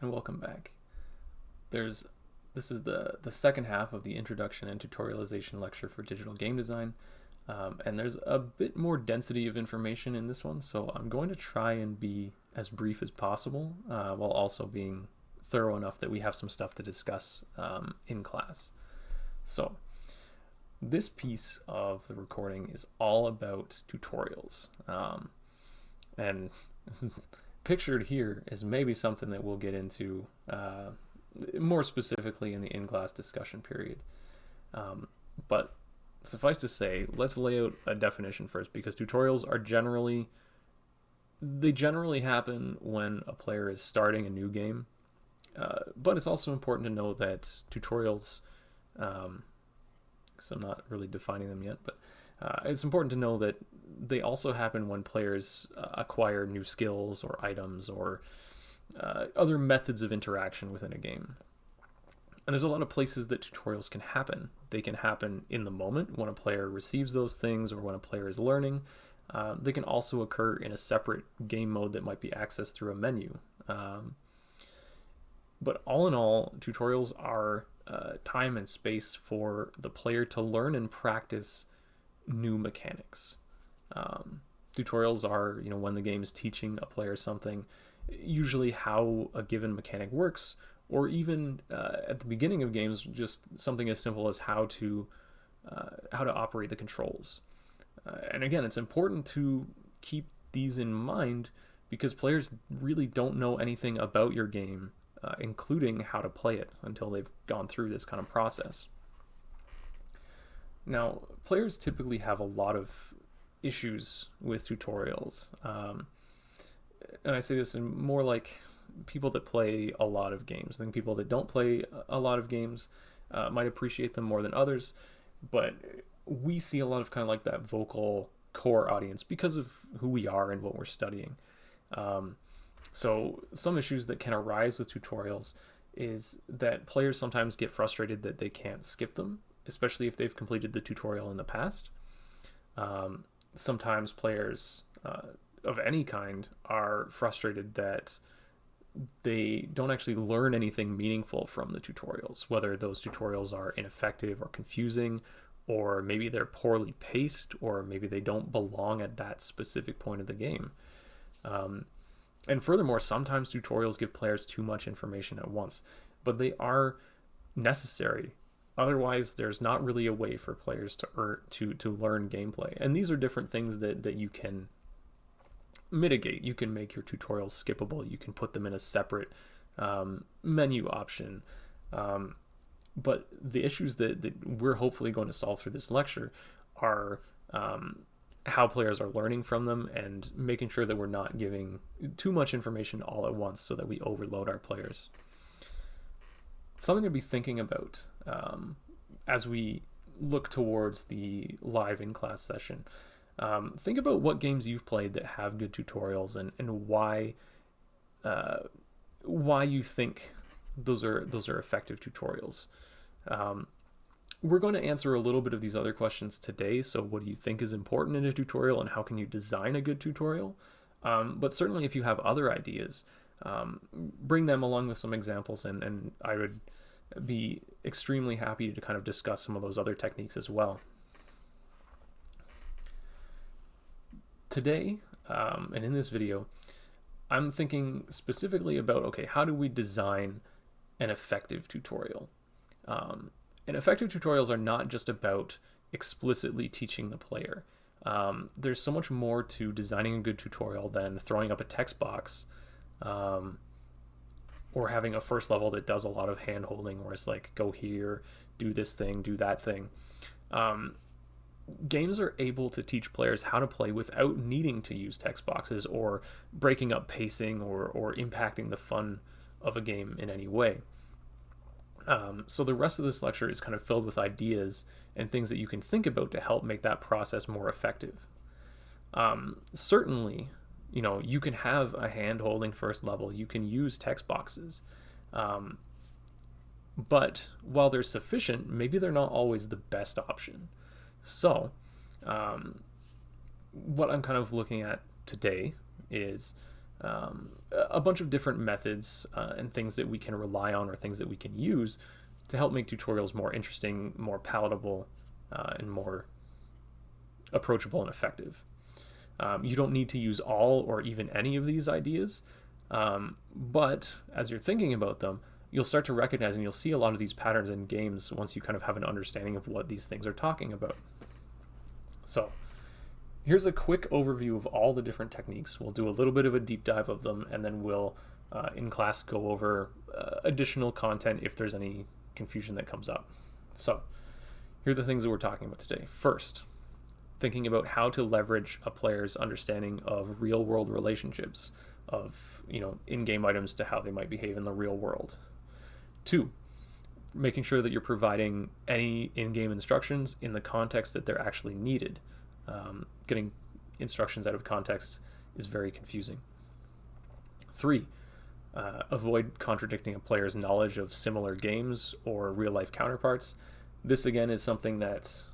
and welcome back. This is the second half of the Introduction and Tutorialization lecture for digital game design, and there's a bit more density of information in this one, so I'm going to try and be as brief as possible, while also being thorough enough that we have some stuff to discuss in class. So this piece of the recording is all about tutorials, and pictured here is maybe something that we'll get into more specifically in the in-class discussion period. But suffice to say, let's lay out a definition first, because tutorials are generally happen when a player is starting a new game. But it's also important to know that tutorials, so I'm not really defining them yet, but it's important to know that they also happen when players acquire new skills or items or other methods of interaction within a game. And there's a lot of places that tutorials can happen. They can happen in the moment when a player receives those things or when a player is learning. They can also occur in a separate game mode that might be accessed through a menu. But all in all, tutorials are time and space for the player to learn and practice new mechanics. Tutorials are, when the game is teaching a player something, usually how a given mechanic works, or even at the beginning of games, just something as simple as how to operate the controls. And again, it's important to keep these in mind because players really don't know anything about your game, including how to play it, until they've gone through this kind of process. Now, players typically have a lot of issues with tutorials. And I say this in more like people that play a lot of games. I think people that don't play a lot of games might appreciate them more than others, but we see a lot of kind of like that vocal core audience because of who we are and what we're studying. So some issues that can arise with tutorials is that players sometimes get frustrated that they can't skip them, especially if they've completed the tutorial in the past. Sometimes players of any kind are frustrated that they don't actually learn anything meaningful from the tutorials, whether those tutorials are ineffective or confusing, or maybe they're poorly paced, or maybe they don't belong at that specific point of the game. And furthermore, sometimes tutorials give players too much information at once, but they are necessary. Otherwise, there's not really a way for players to learn gameplay. And these are different things that you can mitigate. You can make your tutorials skippable. You can put them in a separate menu option. But the issues that we're hopefully going to solve through this lecture are how players are learning from them and making sure that we're not giving too much information all at once so that we overload our players. Something to be thinking about as we look towards the live in-class session. Think about what games you've played that have good tutorials and why you think those are effective tutorials. We're going to answer a little bit of these other questions today. So what do you think is important in a tutorial and how can you design a good tutorial? But certainly if you have other ideas, bring them along with some examples, and I would be extremely happy to kind of discuss some of those other techniques as well. Today, and in this video, I'm thinking specifically about, okay, how do we design an effective tutorial? And effective tutorials are not just about explicitly teaching the player. There's so much more to designing a good tutorial than throwing up a text box, or having a first level that does a lot of hand-holding, where it's like, go here, do this thing, do that thing. Games are able to teach players how to play without needing to use text boxes or breaking up pacing or impacting the fun of a game in any way. So the rest of this lecture is kind of filled with ideas and things that you can think about to help make that process more effective. Certainly, you can have a hand-holding first level. You can use text boxes. But while they're sufficient, maybe they're not always the best option. So what I'm kind of looking at today is a bunch of different methods and things that we can rely on or things that we can use to help make tutorials more interesting, more palatable, and more approachable and effective. You don't need to use all or even any of these ideas, but as you're thinking about them, you'll start to recognize and you'll see a lot of these patterns in games once you kind of have an understanding of what these things are talking about. So here's a quick overview of all the different techniques. We'll do a little bit of a deep dive of them, and then we'll, in class, go over additional content if there's any confusion that comes up. So here are the things that we're talking about today. First, thinking about how to leverage a player's understanding of real-world relationships, of in-game items to how they might behave in the real world. 2, making sure that you're providing any in-game instructions in the context that they're actually needed. Getting instructions out of context is very confusing. 3, avoid contradicting a player's knowledge of similar games or real-life counterparts. This, again, is something that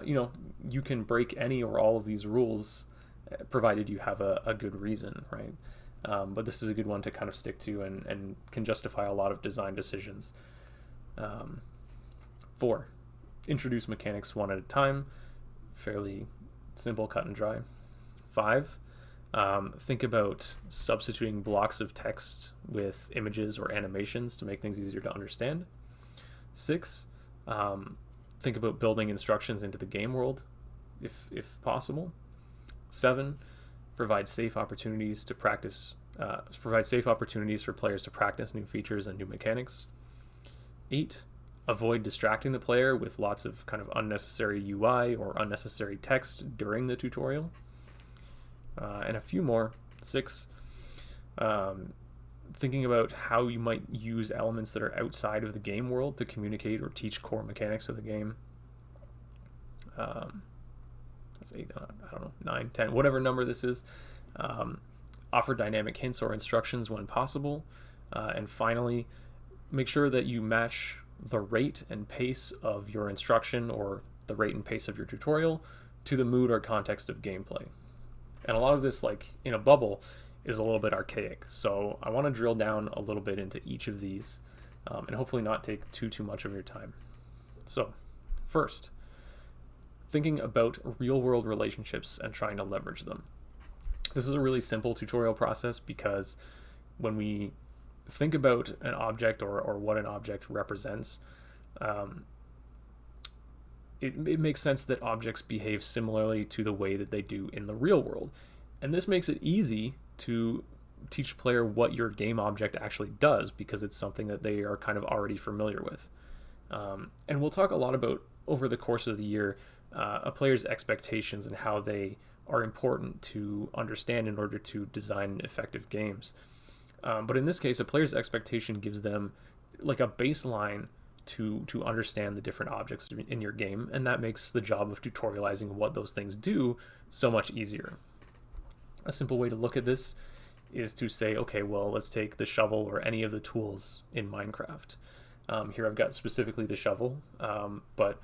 you can break any or all of these rules provided you have a good reason, right? But this is a good one to kind of stick to and can justify a lot of design decisions. 4, introduce mechanics one at a time. Fairly simple, cut and dry. 5, think about substituting blocks of text with images or animations to make things easier to understand. 6, think about building instructions into the game world, if possible. 7, provide safe opportunities for players to practice new features and new mechanics. 8, avoid distracting the player with lots of kind of unnecessary UI or unnecessary text during the tutorial. And a few more. 6, thinking about how you might use elements that are outside of the game world to communicate or teach core mechanics of the game. That's 8, I don't know, 9, 10, whatever number this is. Offer dynamic hints or instructions when possible. And finally, make sure that you match the rate and pace of your instruction or the rate and pace of your tutorial to the mood or context of gameplay. And a lot of this, like in a bubble, is a little bit archaic. So I want to drill down a little bit into each of these and hopefully not take too much of your time. So first, thinking about real-world relationships and trying to leverage them. This is a really simple tutorial process because when we think about an object or what an object represents, it makes sense that objects behave similarly to the way that they do in the real world. And this makes it easy to teach a player what your game object actually does because it's something that they are kind of already familiar with. And we'll talk a lot about, over the course of the year, a player's expectations and how they are important to understand in order to design effective games. But in this case, a player's expectation gives them like a baseline to understand the different objects in your game, and that makes the job of tutorializing what those things do so much easier. A simple way to look at this is to say, okay, well, let's take the shovel or any of the tools in Minecraft. Here I've got specifically the shovel, but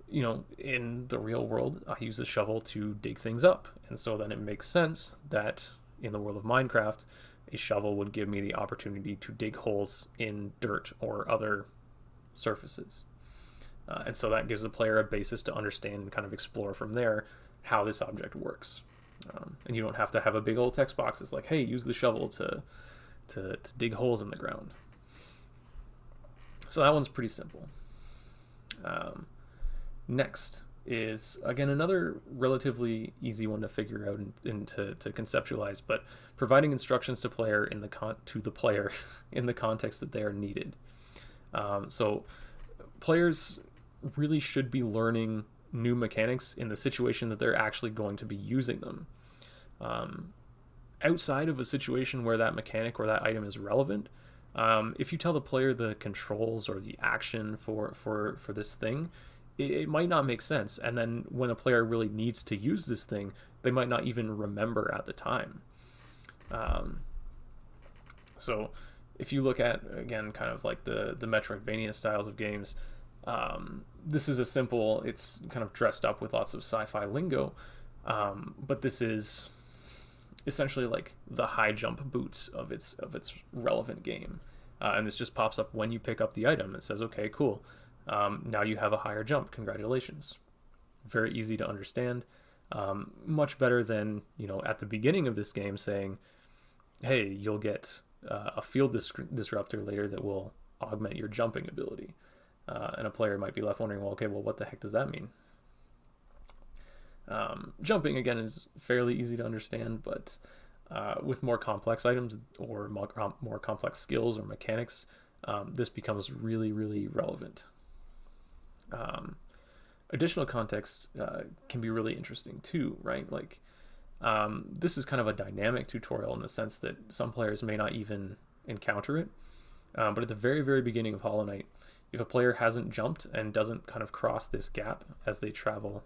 in the real world, I use the shovel to dig things up. And so then it makes sense that in the world of Minecraft, a shovel would give me the opportunity to dig holes in dirt or other surfaces. And so that gives the player a basis to understand and kind of explore from there how this object works. And you don't have to have a big old text box that's like, hey, use the shovel to dig holes in the ground. So that one's pretty simple. Next is, again, another relatively easy one to figure out and to conceptualize, but providing instructions to the player in the context that they are needed. So players really should be learning new mechanics in the situation that they're actually going to be using them. Outside of a situation where that mechanic or that item is relevant, if you tell the player the controls or the action for this thing, it might not make sense. And then when a player really needs to use this thing, they might not even remember at the time. So if you look at, again, kind of like the Metroidvania styles of games, this is it's kind of dressed up with lots of sci-fi lingo, but this is essentially like the high jump boots of its relevant game. And this just pops up when you pick up the item. It says, okay, cool. Now you have a higher jump. Congratulations. Very easy to understand. Much better than, at the beginning of this game saying, hey, you'll get a field disruptor later that will augment your jumping ability. And a player might be left wondering, well, what the heck does that mean? Jumping, again, is fairly easy to understand, but with more complex items or more complex skills or mechanics, this becomes really, really relevant. Additional context can be really interesting too, right? Like, this is kind of a dynamic tutorial in the sense that some players may not even encounter it. But at the very, very beginning of Hollow Knight, if a player hasn't jumped and doesn't kind of cross this gap as they travel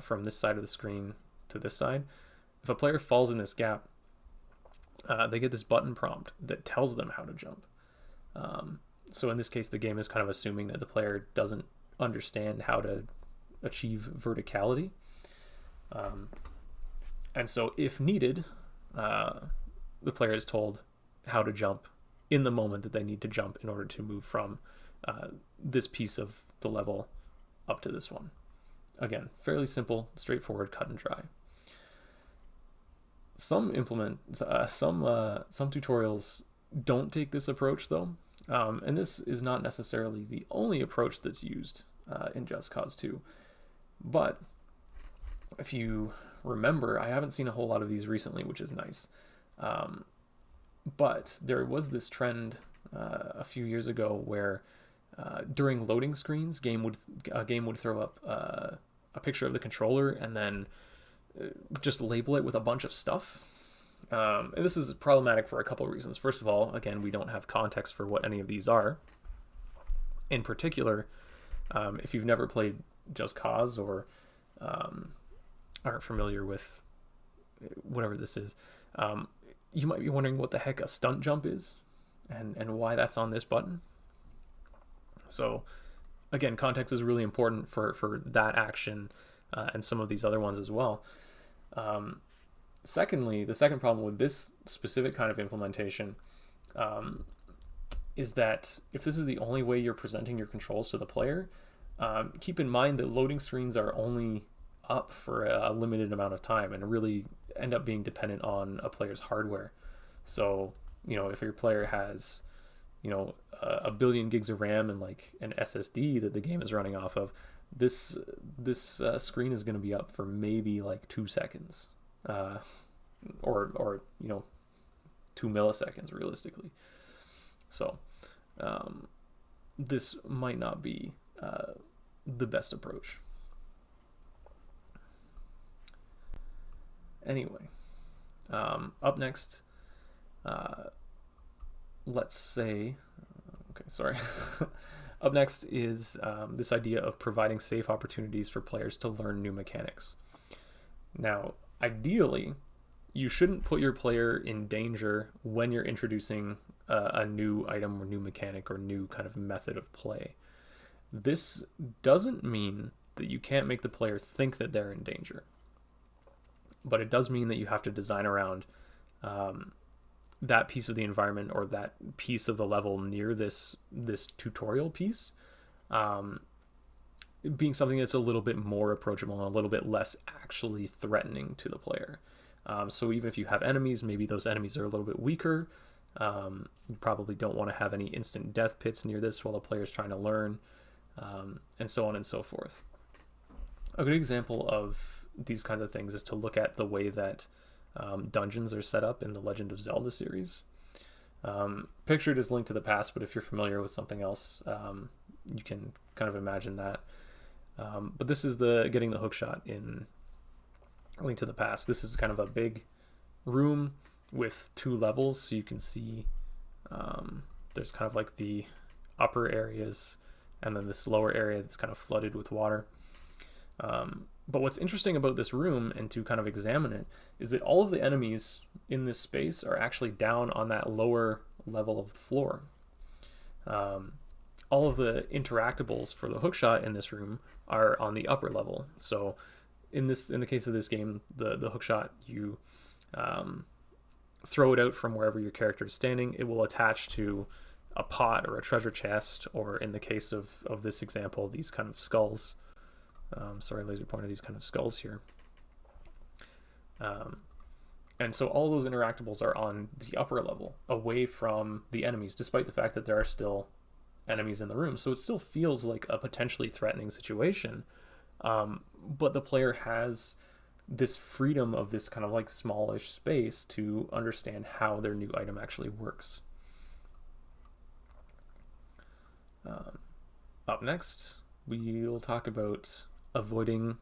from this side of the screen to this side, if a player falls in this gap, they get this button prompt that tells them how to jump. So in this case, the game is kind of assuming that the player doesn't understand how to achieve verticality. And so if needed, the player is told how to jump in the moment that they need to jump in order to move from this piece of the level up to this one. Again, fairly simple, straightforward, cut and dry. Some tutorials don't take this approach though, and this is not necessarily the only approach that's used in Just Cause 2. But if you remember, I haven't seen a whole lot of these recently, which is nice. But there was this trend a few years ago where during loading screens, a game would throw up a picture of the controller and then just label it with a bunch of stuff. And this is problematic for a couple of reasons. First of all, again, we don't have context for what any of these are. In particular, if you've never played Just Cause or aren't familiar with whatever this is, you might be wondering what the heck a stunt jump is and why that's on this button. So again, context is really important for that action and some of these other ones as well. Secondly, the second problem with this specific kind of implementation is that if this is the only way you're presenting your controls to the player, keep in mind that loading screens are only up for a limited amount of time and really end up being dependent on a player's hardware. So, if your player has, a billion gigs of RAM and like an SSD that the game is running off of, this screen is going to be up for maybe like 2 seconds, or 2 milliseconds realistically. So, this might not be the best approach. Anyway, up next, let's say, up next is this idea of providing safe opportunities for players to learn new mechanics. Now, ideally, you shouldn't put your player in danger when you're introducing a new item or new mechanic or new kind of method of play. This doesn't mean that you can't make the player think that they're in danger. But it does mean that you have to design around that piece of the environment or that piece of the level near this tutorial piece being something that's a little bit more approachable and a little bit less actually threatening to the player. So even if you have enemies, maybe those enemies are a little bit weaker. You probably don't want to have any instant death pits near this while the player's trying to learn, and so on and so forth. A good example of these kinds of things is to look at the way that dungeons are set up in the Legend of Zelda series. Pictured as Link to the Past, but if you're familiar with something else, you can kind of imagine that. But this is getting the hookshot in Link to the Past. This is kind of a big room with 2 levels, so you can see there's kind of like the upper areas and then this lower area that's kind of flooded with water. But what's interesting about this room, and to kind of examine it, is that all of the enemies in this space are actually down on that lower level of the floor. All of the interactables for the hookshot in this room are on the upper level. So in the case of this game, the hookshot, you throw it out from wherever your character is standing. It will attach to a pot or a treasure chest, or in the case of this example, these kind of skulls. Sorry, laser pointer, these kind of skulls here. And so all those interactables are on the upper level, away from the enemies, despite the fact that there are still enemies in the room. So it still feels like a potentially threatening situation. But the player has this freedom of this kind of like smallish space to understand how their new item actually works. Up next, we'll talk about avoiding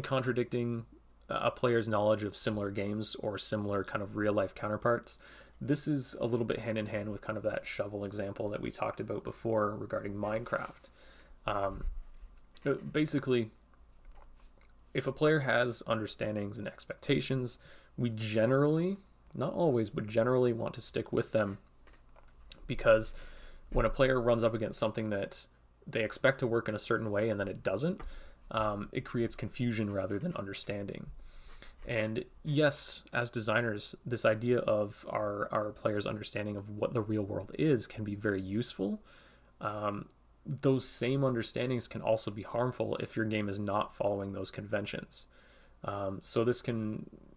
contradicting a player's knowledge of similar games or similar kind of real life counterparts. This is a little bit hand in hand with kind of that shovel example that we talked about before regarding Minecraft. Basically, if a player has understandings and expectations, we generally, not always, but generally want to stick with them, because when a player runs up against something that they expect to work in a certain way and then it doesn't, it creates confusion rather than understanding. And yes, as designers, this idea of our players' understanding of what the real world is can be very useful. Those same understandings can also be harmful if your game is not following those conventions. So this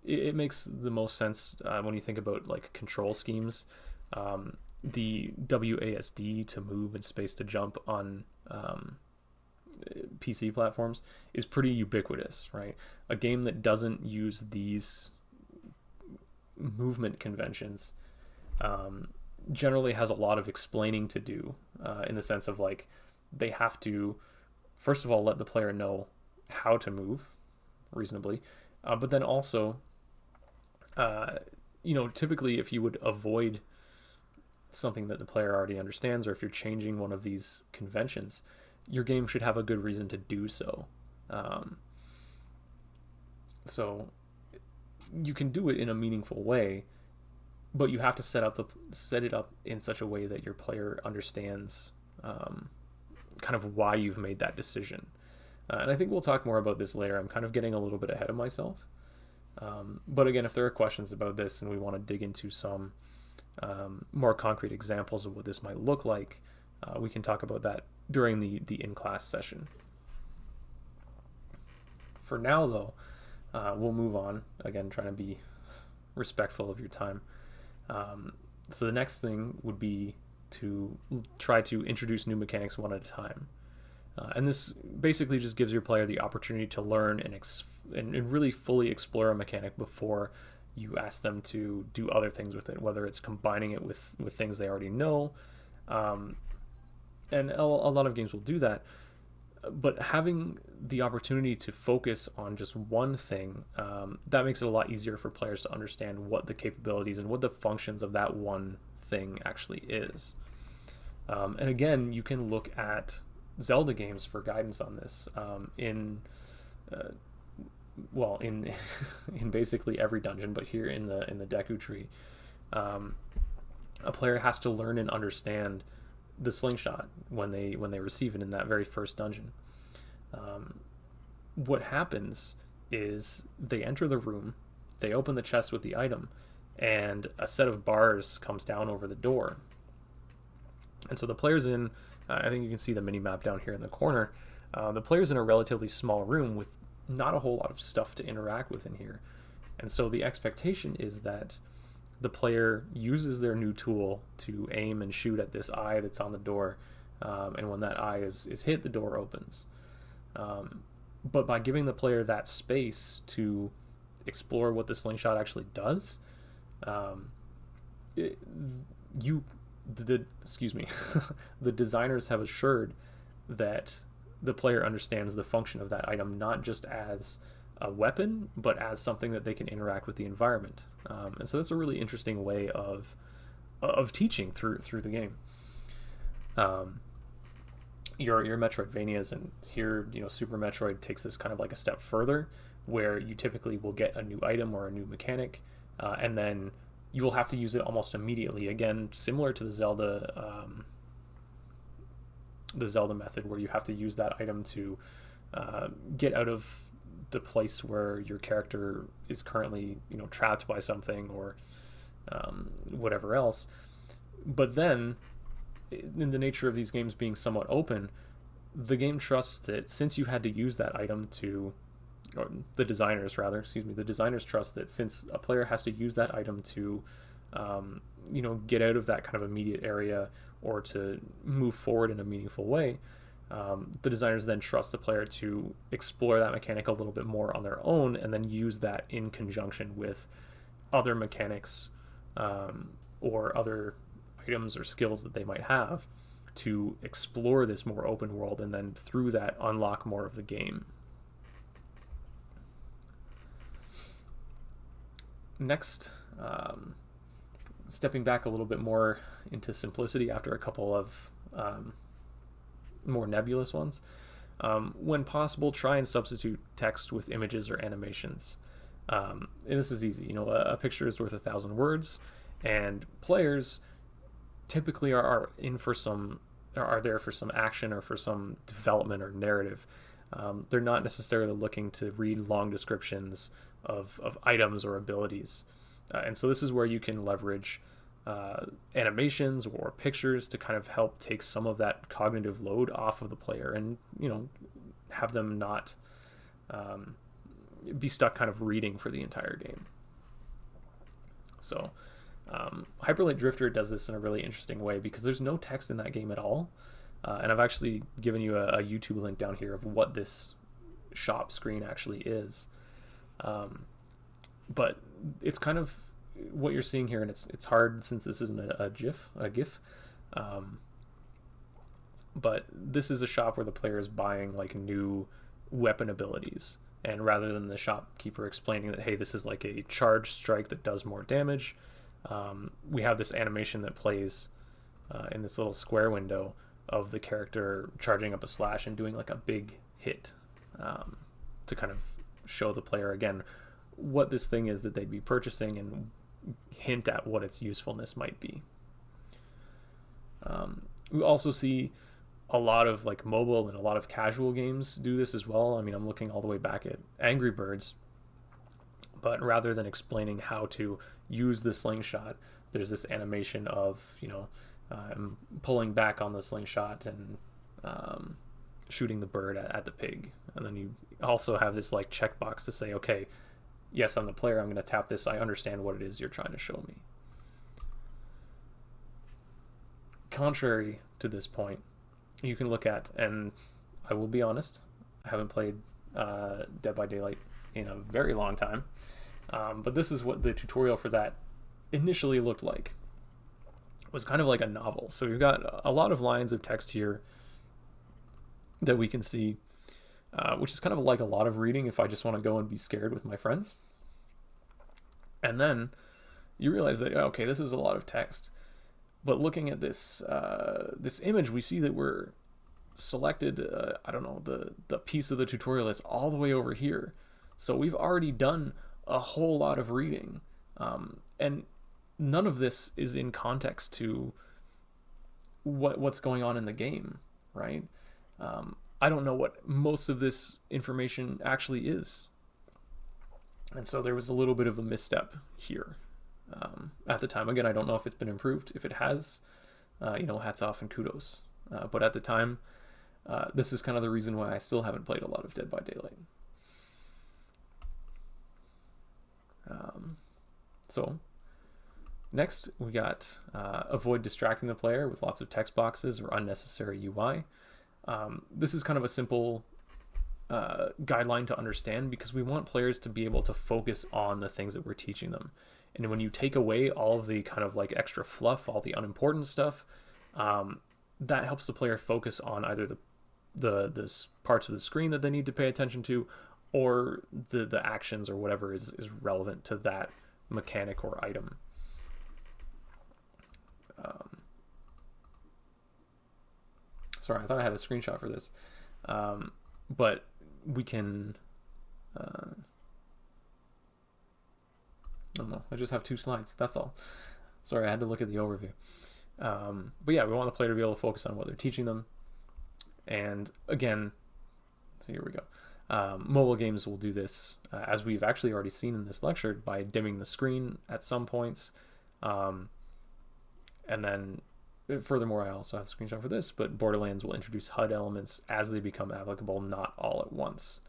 it makes the most sense when you think about like control schemes. The WASD to move and space to jump on PC platforms is pretty ubiquitous, right? A game that doesn't use these movement conventions generally has a lot of explaining to do, in the sense of like they have to first of all let the player know how to move reasonably, but then also typically if you would avoid something that the player already understands, or if you're changing one of these conventions, your game should have a good reason to do so. So you can do it in a meaningful way, but you have to set it up in such a way that your player understands kind of why you've made that decision. And I think we'll talk more about this later. I'm kind of getting a little bit ahead of myself. But again, if there are questions about this and we want to dig into some more concrete examples of what this might look like, we can talk about that during the in-class session. For now, though, we'll move on. Again, trying to be respectful of your time. So the next thing would be to try to introduce new mechanics one at a time. And this basically just gives your player the opportunity to learn and really fully explore a mechanic before you ask them to do other things with it, whether it's combining it with things they already know. And a lot of games will do that. But having the opportunity to focus on just one thing, that makes it a lot easier for players to understand what the capabilities and what the functions of that one thing actually is. And again, you can look at Zelda games for guidance on this. In basically every dungeon, but here in the Deku Tree, a player has to learn and understand the slingshot when they receive it in that very first dungeon. What happens is they enter the room, they open the chest with the item, and a set of bars comes down over the door. And so the player's in, I think you can see the mini map down here in the corner. The player's in a relatively small room with not a whole lot of stuff to interact with in here. And so the expectation is that the player uses their new tool to aim and shoot at this eye that's on the door, and when that eye is hit, the door opens. But by giving the player that space to explore what the slingshot actually does, the designers have assured that the player understands the function of that item not just as a weapon, but as something that they can interact with the environment. And so that's a really interesting way of teaching through the game. Your Metroidvanias, and here, Super Metroid takes this kind of like a step further, where you typically will get a new item or a new mechanic, and then you will have to use it almost immediately. Again, similar to the Zelda method, where you have to use that item to get out of the place where your character is currently, trapped by something or whatever else. But then, in the nature of these games being somewhat open, the game trusts that since you had to use that item to, or the designers rather, the designers trust that since a player has to use that item to, get out of that kind of immediate area or to move forward in a meaningful way, the designers then trust the player to explore that mechanic a little bit more on their own and then use that in conjunction with other mechanics or other items or skills that they might have to explore this more open world and then through that unlock more of the game. Next, stepping back a little bit more into simplicity after a couple of more nebulous ones. When possible, try and substitute text with images or animations. And this is easy. A picture is worth 1,000 words, and players typically are there for some action or for some development or narrative. They're not necessarily looking to read long descriptions of items or abilities. And so this is where you can leverage animations or pictures to kind of help take some of that cognitive load off of the player and, have them not be stuck kind of reading for the entire game. So Hyperlight Drifter does this in a really interesting way because there's no text in that game at all. And I've actually given you a YouTube link down here of what this shop screen actually is. But it's kind of what you're seeing here, and it's hard since this isn't a GIF. But this is a shop where the player is buying like new weapon abilities, and rather than the shopkeeper explaining that, hey, this is like a charged strike that does more damage, we have this animation that plays in this little square window of the character charging up a slash and doing like a big hit to kind of show the player again what this thing is that they'd be purchasing and hint at what its usefulness might be. We also see a lot of like mobile and a lot of casual games do this as well. I mean, I'm looking all the way back at Angry Birds, but rather than explaining how to use the slingshot, there's this animation of, pulling back on the slingshot and shooting the bird at the pig. And then you also have this like checkbox to say, okay, yes, I'm the player, I'm going to tap this, I understand what it is you're trying to show me. Contrary to this point, you can look at, and I will be honest, I haven't played Dead by Daylight in a very long time, but this is what the tutorial for that initially looked like. It was kind of like a novel. So we've got a lot of lines of text here that we can see, which is kind of like a lot of reading if I just want to go and be scared with my friends. And then you realize that, okay, this is a lot of text. But looking at this this image, we see that we're selected, the piece of the tutorial that's all the way over here. So we've already done a whole lot of reading. And none of this is in context to what's going on in the game, right? I don't know what most of this information actually is. And so there was a little bit of a misstep here at the time. Again, I don't know if it's been improved. If it has, hats off and kudos. But at the time, this is kind of the reason why I still haven't played a lot of Dead by Daylight. So next, we got avoid distracting the player with lots of text boxes or unnecessary UI. This is kind of a simple guideline to understand because we want players to be able to focus on the things that we're teaching them. And when you take away all of the kind of like extra fluff, all the unimportant stuff, that helps the player focus on either the parts of the screen that they need to pay attention to, or the actions or whatever is relevant to that mechanic or item. Sorry, I thought I had a screenshot for this, but we can. Oh no, I just have 2 slides. That's all. Sorry, I had to look at the overview. But yeah, we want the player to be able to focus on what they're teaching them. And again, so here we go. Mobile games will do this, as we've actually already seen in this lecture, by dimming the screen at some points. And then, furthermore, I also have a screenshot for this, but Borderlands will introduce HUD elements as they become applicable, not all at once.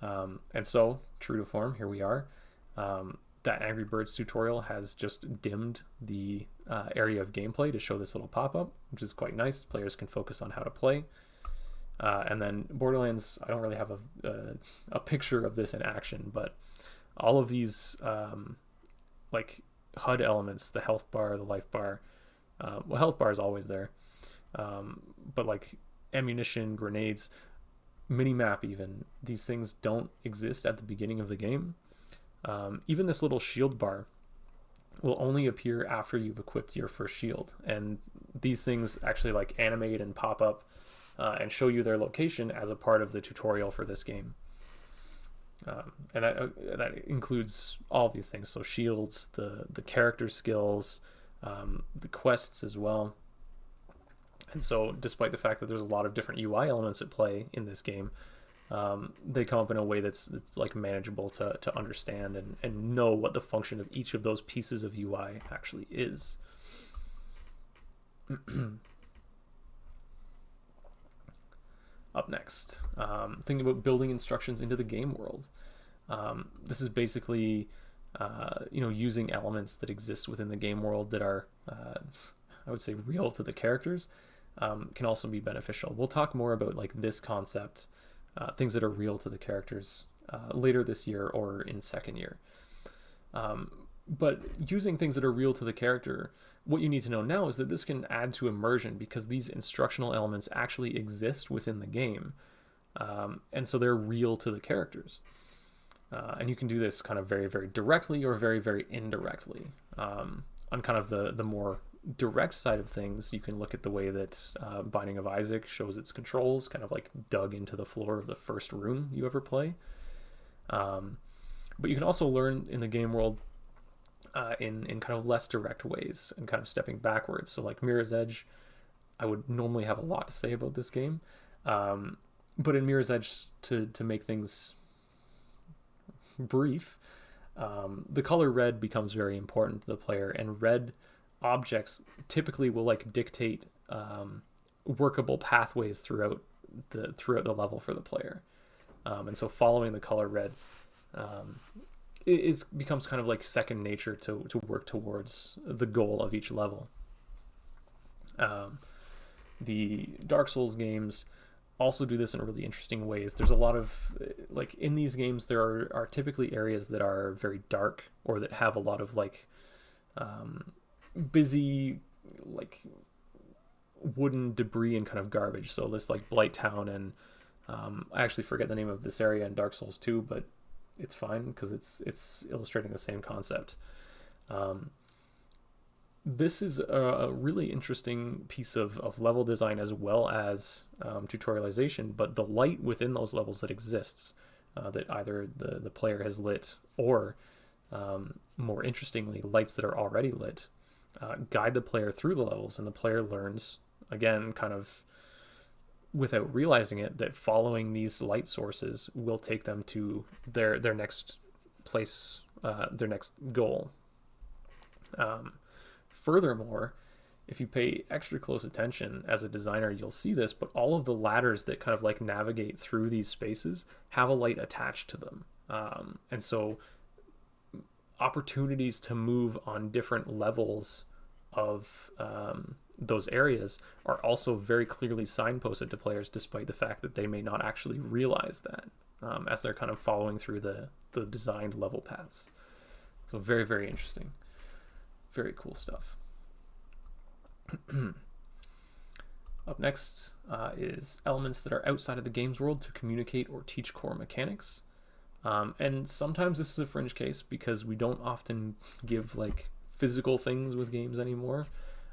And so, true to form, here we are. That Angry Birds tutorial has just dimmed the area of gameplay to show this little pop-up, which is quite nice. Players can focus on how to play. And then Borderlands, I don't really have a picture of this in action, but all of these like HUD elements, the health bar, the life bar, well, health bar is always there, but like ammunition, grenades, mini-map even, these things don't exist at the beginning of the game. Even this little shield bar will only appear after you've equipped your first shield, and these things actually like animate and pop up and show you their location as a part of the tutorial for this game. And that includes all these things, so shields, the character skills, the quests as well. And so despite the fact that there's a lot of different UI elements at play in this game, they come up in a way that's like manageable to understand and know what the function of each of those pieces of UI actually is. Up next, thinking about building instructions into the game world. This is basically using elements that exist within the game world that are I would say real to the characters, can also be beneficial. We'll talk more about like this concept, things that are real to the characters, later this year or in second year. But using things that are real to the character, what you need to know now is that this can add to immersion because these instructional elements actually exist within the game. And so they're real to the characters. And you can do this kind of very, very directly or very, very indirectly. On kind of the more direct side of things, you can look at the way that Binding of Isaac shows its controls, kind of like dug into the floor of the first room you ever play. But you can also learn in the game world in kind of less direct ways and kind of stepping backwards. So like Mirror's Edge, I would normally have a lot to say about this game. But in Mirror's Edge, to make things brief, the color red becomes very important to the player, and red objects typically will like dictate workable pathways throughout the level for the player. And so following the color red becomes kind of like second nature to work towards the goal of each level. The Dark Souls games also do this in really interesting ways. There's a lot of, like, in these games there are typically areas that are very dark or that have a lot of like busy like wooden debris and kind of garbage. So this like Blight Town, and I actually forget the name of this area in Dark Souls 2, but it's fine because it's illustrating the same concept. This is a really interesting piece of level design as well as tutorialization, but the light within those levels that exists, that either the player has lit or, more interestingly, lights that are already lit, guide the player through the levels, and the player learns, again, kind of without realizing it, that following these light sources will take them to their next place, their next goal. Furthermore, if you pay extra close attention as a designer, you'll see this, but all of the ladders that kind of like navigate through these spaces have a light attached to them. And so opportunities to move on different levels of those areas are also very clearly signposted to players, despite the fact that they may not actually realize that as they're kind of following through the designed level paths. So very, very interesting. Very cool stuff. Up next is elements that are outside of the game's world to communicate or teach core mechanics. And sometimes this is a fringe case because we don't often give like physical things with games anymore.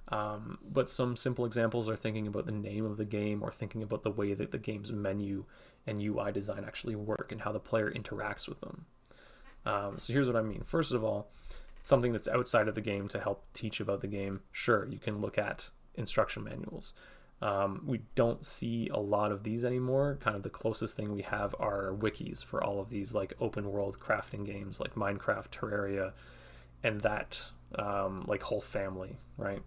But some simple examples are thinking about the name of the game or thinking about the way that the game's menu and UI design actually work and how the player interacts with them. So here's what I mean. First of all, something that's outside of the game to help teach about the game. Sure, you can look at instruction manuals. We don't see a lot of these anymore. Kind of the closest thing we have are wikis for all of these like open world crafting games like Minecraft, Terraria, and that like whole family, right?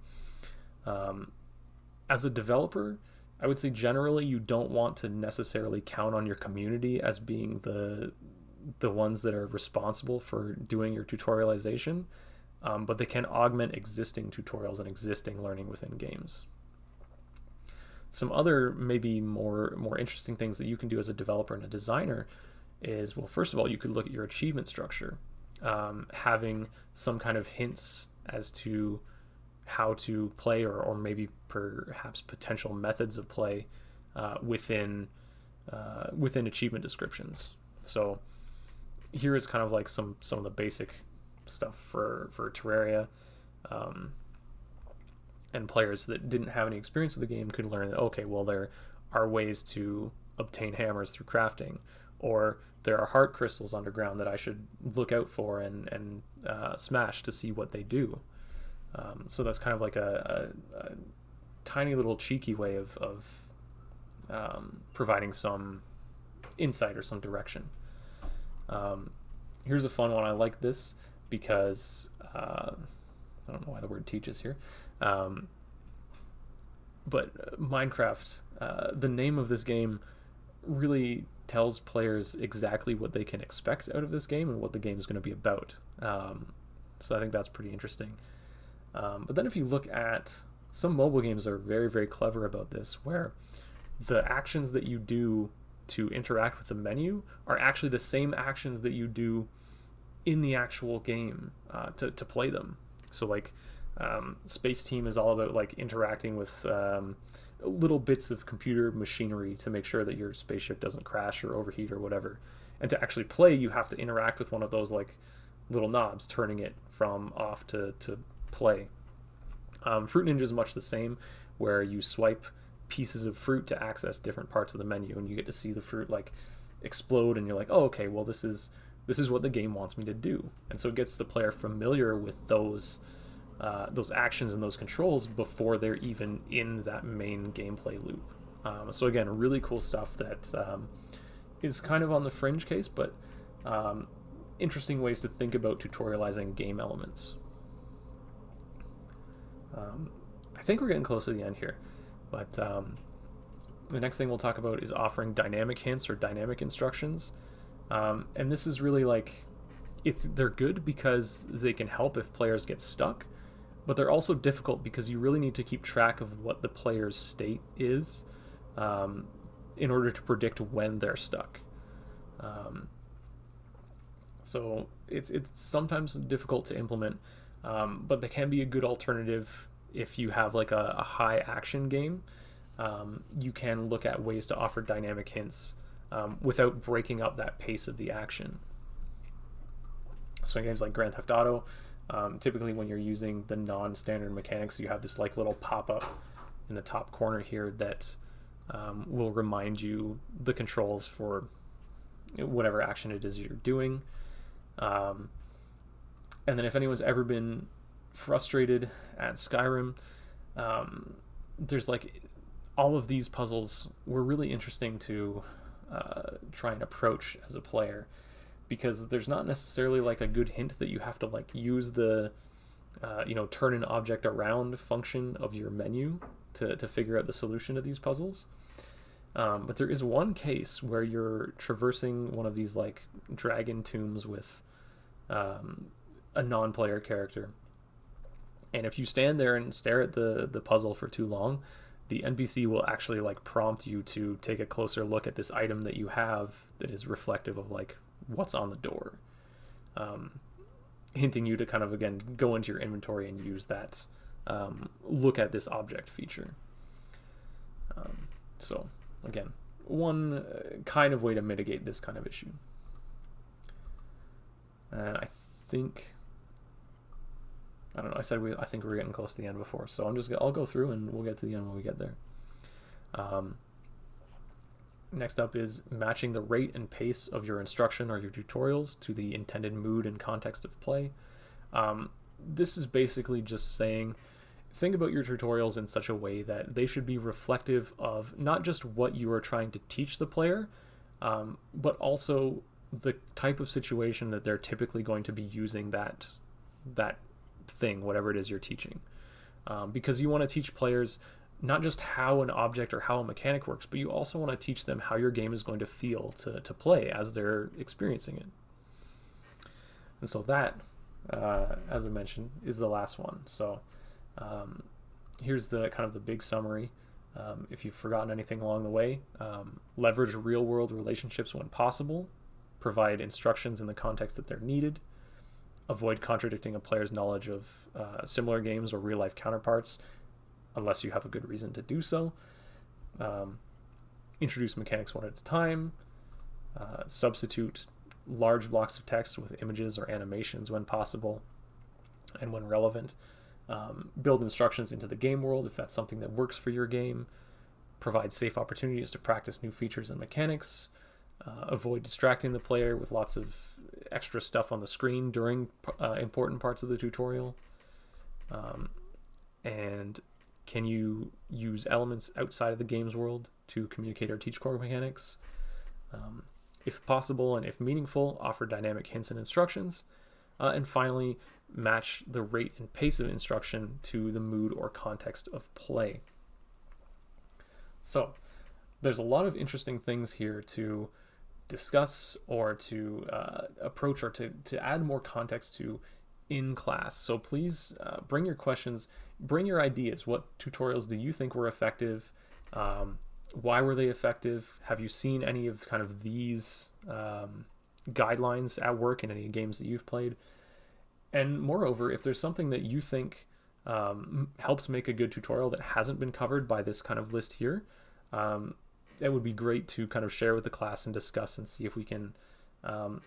As a developer, I would say generally you don't want to necessarily count on your community as being the ones that are responsible for doing your tutorialization, but they can augment existing tutorials and existing learning within games. Some other maybe more interesting things that you can do as a developer and a designer is, well, first of all, you could look at your achievement structure, having some kind of hints as to how to play, or maybe perhaps potential methods of play within achievement descriptions. So here is kind of like some of the basic stuff for Terraria, and players that didn't have any experience with the game could learn that, okay, well, there are ways to obtain hammers through crafting, or there are heart crystals underground that I should look out for and smash to see what they do. So that's kind of like a tiny little cheeky way of providing some insight or some direction. Here's a fun one. I like this because I don't know why the word teaches here. But Minecraft, the name of this game really tells players exactly what they can expect out of this game and what the game is going to be about. So I think that's pretty interesting. But then if you look at some mobile games are very, very clever about this, where the actions that you do to interact with the menu are actually the same actions that you do in the actual game to play them. So like Space Team is all about like interacting with little bits of computer machinery to make sure that your spaceship doesn't crash or overheat or whatever. And to actually play, you have to interact with one of those like little knobs, turning it from off to play. Fruit Ninja is much the same, where you swipe pieces of fruit to access different parts of the menu, and you get to see the fruit like explode, and you're like, oh, okay, well, this is what the game wants me to do. And so it gets the player familiar with those actions and those controls before they're even in that main gameplay loop. So again, really cool stuff that is kind of on the fringe case, but interesting ways to think about tutorializing game elements. I think we're getting close to the end here, but the next thing we'll talk about is offering dynamic hints or dynamic instructions. And this is really like, they're good because they can help if players get stuck, but they're also difficult because you really need to keep track of what the player's state is in order to predict when they're stuck. So it's sometimes difficult to implement, but they can be a good alternative if you have like a high action game. You can look at ways to offer dynamic hints without breaking up that pace of the action. So in games like Grand Theft Auto, typically when you're using the non-standard mechanics, you have this like little pop-up in the top corner here that will remind you the controls for whatever action it is you're doing. And then if anyone's ever been frustrated at Skyrim, there's like all of these puzzles were really interesting to try and approach as a player, because there's not necessarily like a good hint that you have to like use the turn an object around function of your menu to figure out the solution to these puzzles. But there is one case where you're traversing one of these like dragon tombs with a non-player character, and if you stand there and stare at the puzzle for too long, the NPC will actually like prompt you to take a closer look at this item that you have that is reflective of like what's on the door, hinting you to kind of again go into your inventory and use that look at this object feature. So again, one kind of way to mitigate this kind of issue. And I think, I don't know, I think we're getting close to the end before, so I'll go through and we'll get to the end when we get there. Next up is matching the rate and pace of your instruction or your tutorials to the intended mood and context of play. This is basically just saying, think about your tutorials in such a way that they should be reflective of not just what you are trying to teach the player, but also the type of situation that they're typically going to be using that thing, whatever it is you're teaching. Because you want to teach players not just how an object or how a mechanic works, but you also want to teach them how your game is going to feel to play as they're experiencing it. And so that, as I mentioned, is the last one. So here's the kind of the big summary. If you've forgotten anything along the way, leverage real-world relationships when possible, provide instructions in the context that they're needed, avoid contradicting a player's knowledge of similar games or real-life counterparts unless you have a good reason to do so, introduce mechanics one at a time, substitute large blocks of text with images or animations when possible and when relevant, build instructions into the game world if that's something that works for your game, provide safe opportunities to practice new features and mechanics, avoid distracting the player with lots of extra stuff on the screen during important parts of the tutorial, and can you use elements outside of the game's world to communicate or teach core mechanics? If possible and if meaningful, offer dynamic hints and instructions. And finally, match the rate and pace of instruction to the mood or context of play. So there's a lot of interesting things here to discuss or to approach or to add more context to in class. So please bring your questions, bring your ideas. What tutorials do you think were effective? Why were they effective? Have you seen any of kind of these guidelines at work in any games that you've played? And moreover, if there's something that you think helps make a good tutorial that hasn't been covered by this kind of list here, it would be great to kind of share with the class and discuss and see if we can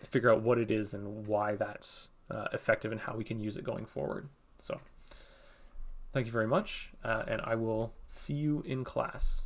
figure out what it is and why that's effective and how we can use it going forward. So thank you very much, and I will see you in class.